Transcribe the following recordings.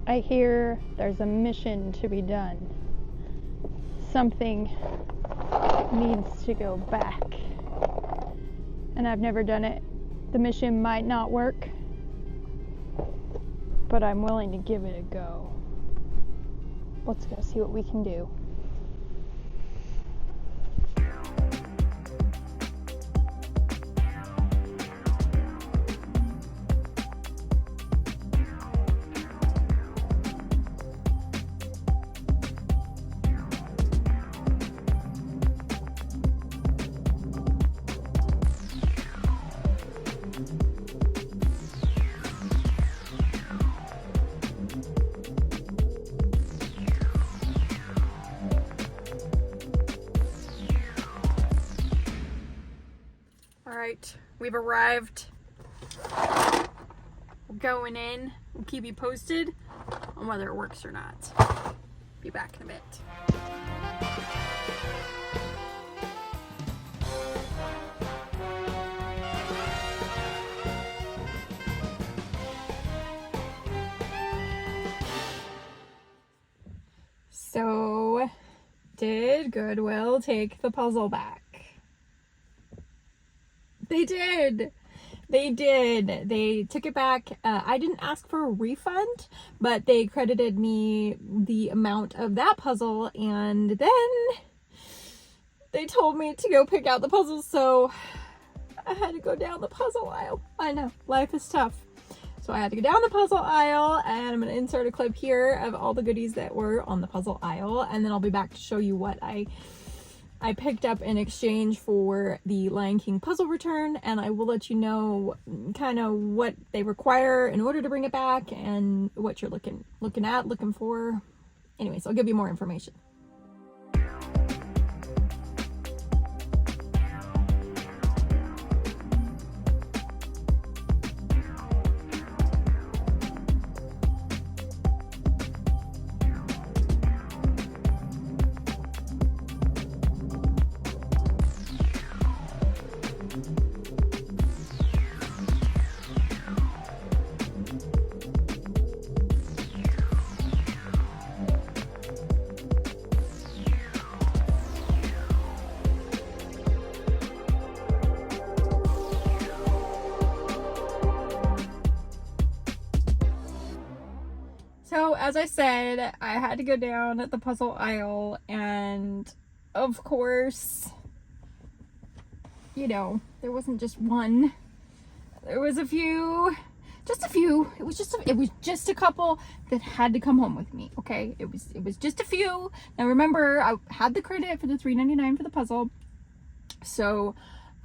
I hear there's a mission to be done. Something needs to go back. And I've never done it. The mission might not work, but I'm willing to give it a go. Let's go see what we can do. Alright, we've arrived. We're going in. We'll keep you posted on whether it works or not. Be back in a bit. So, did Goodwill take the puzzle back? They did. They did. They took it back. I didn't ask for a refund, but they credited me the amount of that puzzle, and then they told me to go pick out the puzzles, so I had to go down the puzzle aisle. I know, life is tough. So I had to go down the puzzle aisle, and I'm going to insert a clip here of all the goodies that were on the puzzle aisle, and then I'll be back to show you what I picked up in exchange for the Lion King puzzle return, and I will let you know kind of what they require in order to bring it back and what you're looking for. Anyways, I'll give you more information. So, as I said, I had to go down the puzzle aisle, and of course, you know, there wasn't just one. There was a few. It was just a couple that had to come home with me, okay? It was just a few. Now remember, I had the credit for the $3.99 for the puzzle. So,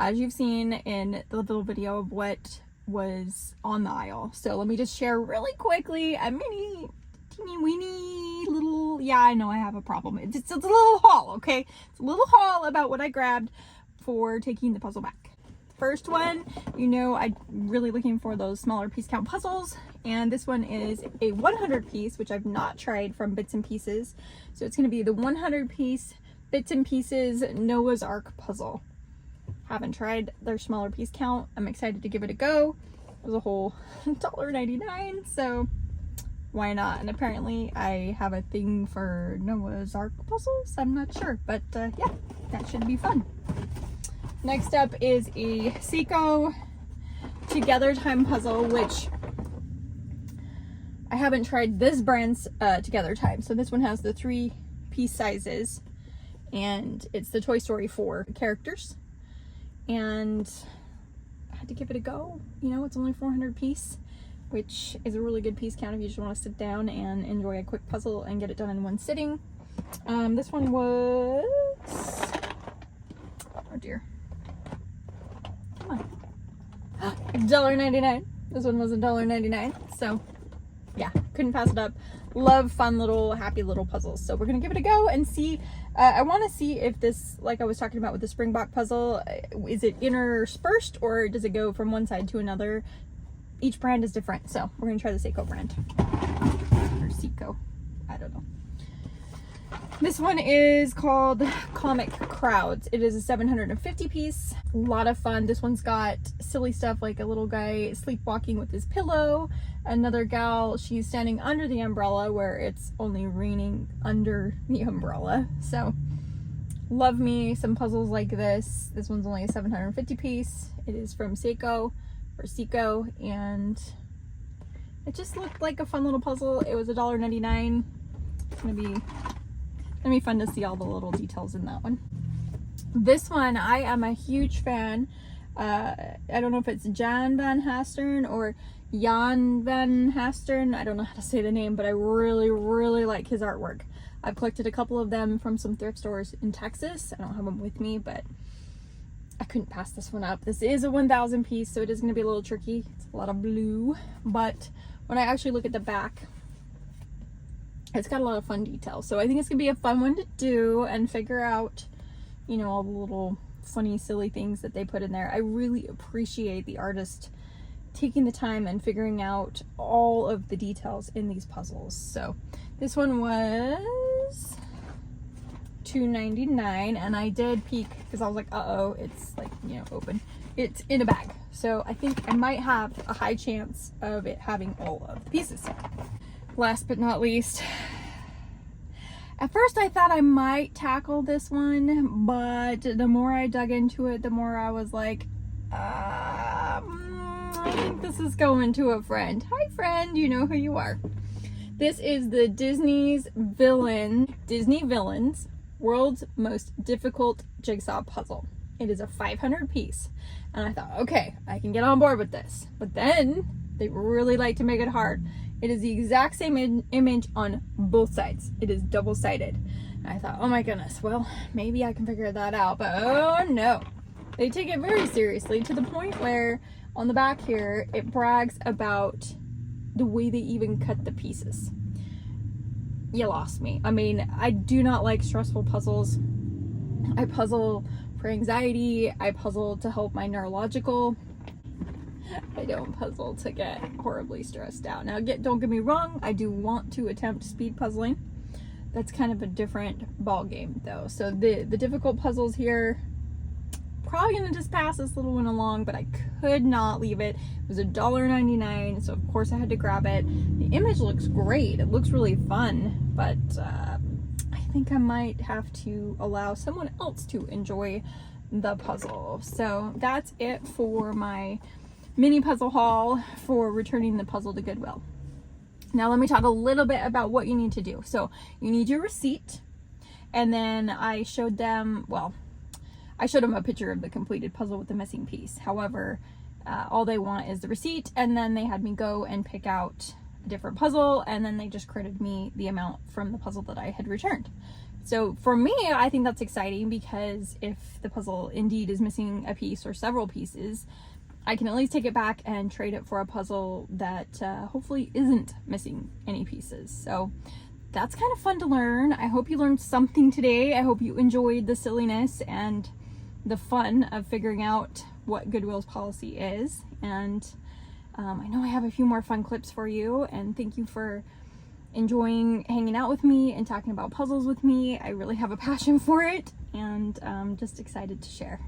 as you've seen in the little video of what was on the aisle. So let me just share really quickly a mini, teeny weeny little, yeah, I know I have a problem. It's a little haul, okay? It's a little haul about what I grabbed for taking the puzzle back. First one, you know, I'm really looking for those smaller piece count puzzles, and this one is a 100 piece, which I've not tried, from Bits and Pieces. So it's going to be the 100 piece Bits and Pieces Noah's Ark puzzle. Haven't tried their smaller piece count. I'm excited to give it a go. It was a whole $1.99, so why not? And apparently I have a thing for Noah's Ark puzzles. I'm not sure, but yeah, that should be fun. Next up is a Seiko Together Time puzzle, which I haven't tried this brand's Together Time. So this one has the 3-piece sizes, and it's the Toy Story 4 characters. And I had to give it a go. You know, it's only 400 piece, which is a really good piece count if you just want to sit down and enjoy a quick puzzle and get it done in one sitting. This one was, oh dear, come on, $1.99. This one was $1.99, so yeah, couldn't pass it up. Love fun little happy little puzzles, so we're gonna give it a go and see. I want to see if this, like I was talking about with the Springbok puzzle, is it interspersed or does it go from one side to another? Each brand is different, so we're gonna try the Seiko brand, or Seiko, I don't know. This one is called Comic Crowds. It is a 750 piece. A lot of fun. This one's got silly stuff like a little guy sleepwalking with his pillow. Another gal, she's standing under the umbrella where it's only raining under the umbrella. So love me some puzzles like this. This one's only a 750 piece. It is from Seiko, and it just looked like a fun little puzzle. It was $1.99. It's gonna be fun to see all the little details in that one. This one, I am a huge fan. I don't know if it's Jan Van Hastern or Jan Van Hastern. I don't know how to say the name, but I really, really like his artwork. I've collected a couple of them from some thrift stores in Texas. I don't have them with me, but I couldn't pass this one up. This is a 1,000 piece, so it is going to be a little tricky. It's a lot of blue, but when I actually look at the back, it's got a lot of fun details. So I think it's going to be a fun one to do and figure out, you know, all the little funny, silly things that they put in there. I really appreciate the artist taking the time and figuring out all of the details in these puzzles. So this one was $2.99, and I did peek because I was like, uh-oh, it's like, you know, open. It's in a bag. So I think I might have a high chance of it having all of the pieces. Last but not least, at first I thought I might tackle this one, but the more I dug into it, the more I was like, I think this is going to a friend. Hi friend, you know who you are. This is the Disney Villains World's Most Difficult Jigsaw Puzzle. It is a 500 piece, and I thought, okay, I can get on board with this. But then they really like to make it hard. It is the exact same image on both sides. It is double-sided. I thought, oh my goodness, well, maybe I can figure that out. But oh no, they take it very seriously to the point where on the back here, it brags about the way they even cut the pieces. You lost me. I mean, I do not like stressful puzzles. I puzzle for anxiety. I puzzle to help my neurological. I don't puzzle to get horribly stressed out. Now, don't get me wrong, I do want to attempt speed puzzling. That's kind of a different ball game, though. So the difficult puzzles here, probably gonna just pass this little one along, but I could not leave it. It was $1.99, so of course I had to grab it. The image looks great. It looks really fun, but I think I might have to allow someone else to enjoy the puzzle. So that's it for my mini puzzle haul for returning the puzzle to Goodwill. Now let me talk a little bit about what you need to do. So you need your receipt, and then I showed them a picture of the completed puzzle with the missing piece. However, all they want is the receipt, and then they had me go and pick out a different puzzle, and then they just credited me the amount from the puzzle that I had returned. So for me, I think that's exciting, because if the puzzle indeed is missing a piece or several pieces, I can at least take it back and trade it for a puzzle that hopefully isn't missing any pieces. So that's kind of fun to learn. I hope you learned something today. I hope you enjoyed the silliness and the fun of figuring out what Goodwill's policy is. And I know I have a few more fun clips for you, and thank you for enjoying hanging out with me and talking about puzzles with me. I really have a passion for it, and I'm just excited to share.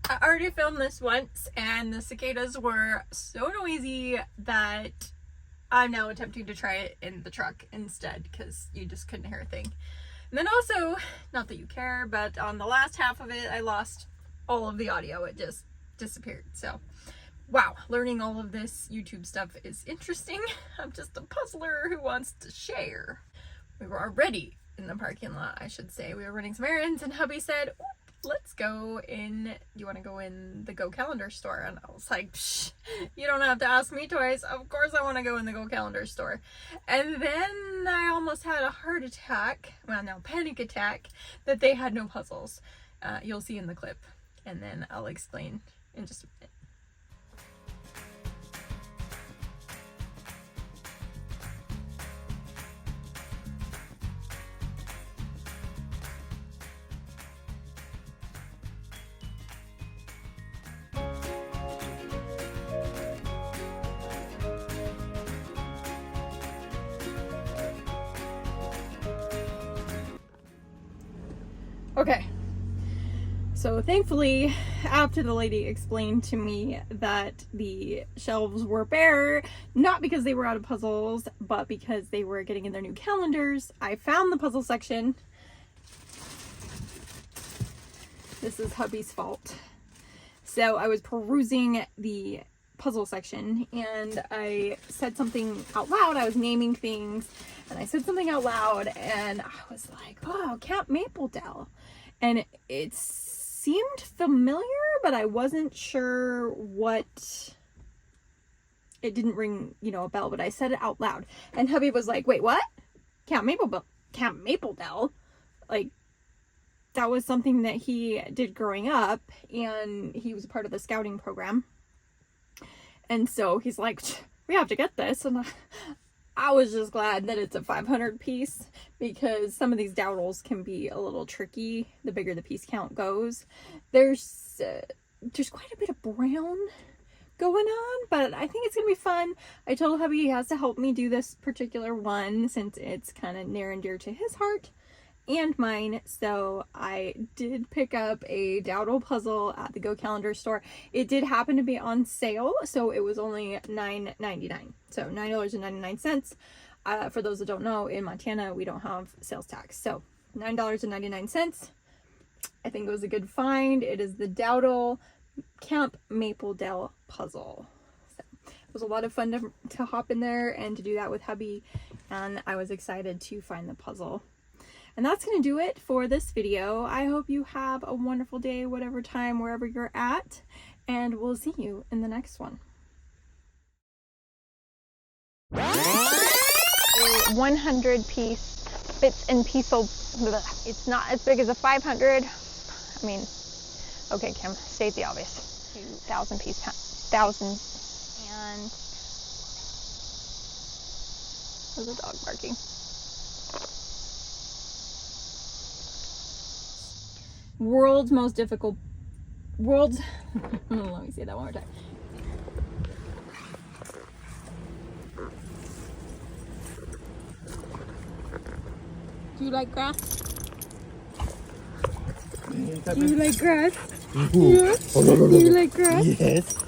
I already filmed this once, and the cicadas were so noisy that I'm now attempting to try it in the truck instead, because you just couldn't hear a thing. And then also, not that you care, but on the last half of it, I lost all of the audio. It just disappeared. So, wow, learning all of this YouTube stuff is interesting. I'm just a puzzler who wants to share. We were already in the parking lot, I should say. We were running some errands, and hubby said, let's go in, you want to go in the Go Calendar store? And I was like, psh, you don't have to ask me twice. Of course I want to go in the Go Calendar store. And then I almost had a heart attack, well, no, panic attack, that they had no puzzles. You'll see in the clip, and then I'll explain in just a minute. Okay. So thankfully, after the lady explained to me that the shelves were bare, not because they were out of puzzles, but because they were getting in their new calendars, I found the puzzle section. This is hubby's fault. So I was perusing the puzzle section and I said something out loud. I was naming things and I said something out loud and I was like, oh, Camp Mapledale. And it seemed familiar, but I wasn't sure what. It didn't ring, a bell, but I said it out loud. And hubby was like, wait, what? Camp Mapledale? Like, that was something that he did growing up, and he was a part of the scouting program. And so he's like, we have to get this. And I was just glad that it's a 500 piece, because some of these dowdles can be a little tricky the bigger the piece count goes. There's quite a bit of brown going on, but I think it's gonna be fun. I told hubby he has to help me do this particular one since it's kind of near and dear to his heart and mine. So I did pick up a dowdle puzzle at the Go Calendar store. It did happen to be on sale, so it was only $9.99, so $9.99. For those that don't know, in Montana we don't have sales tax, so $9.99. I think it was a good find. It is the Dowdle Camp Mapledale puzzle. So it was a lot of fun to hop in there and to do that with hubby, and I was excited to find the puzzle. And that's going to do it for this video. I hope you have a wonderful day, whatever time, wherever you're at, and we'll see you in the next one. A 100 piece bits and pieces. It's not as big as a 500. I mean, okay, Kim, state the obvious. 2,000 piece, thousands, and there's a dog barking. World's most difficult, let me say that one more time. Do you like grass? Do you like grass? Yes. Do you like grass? Yes.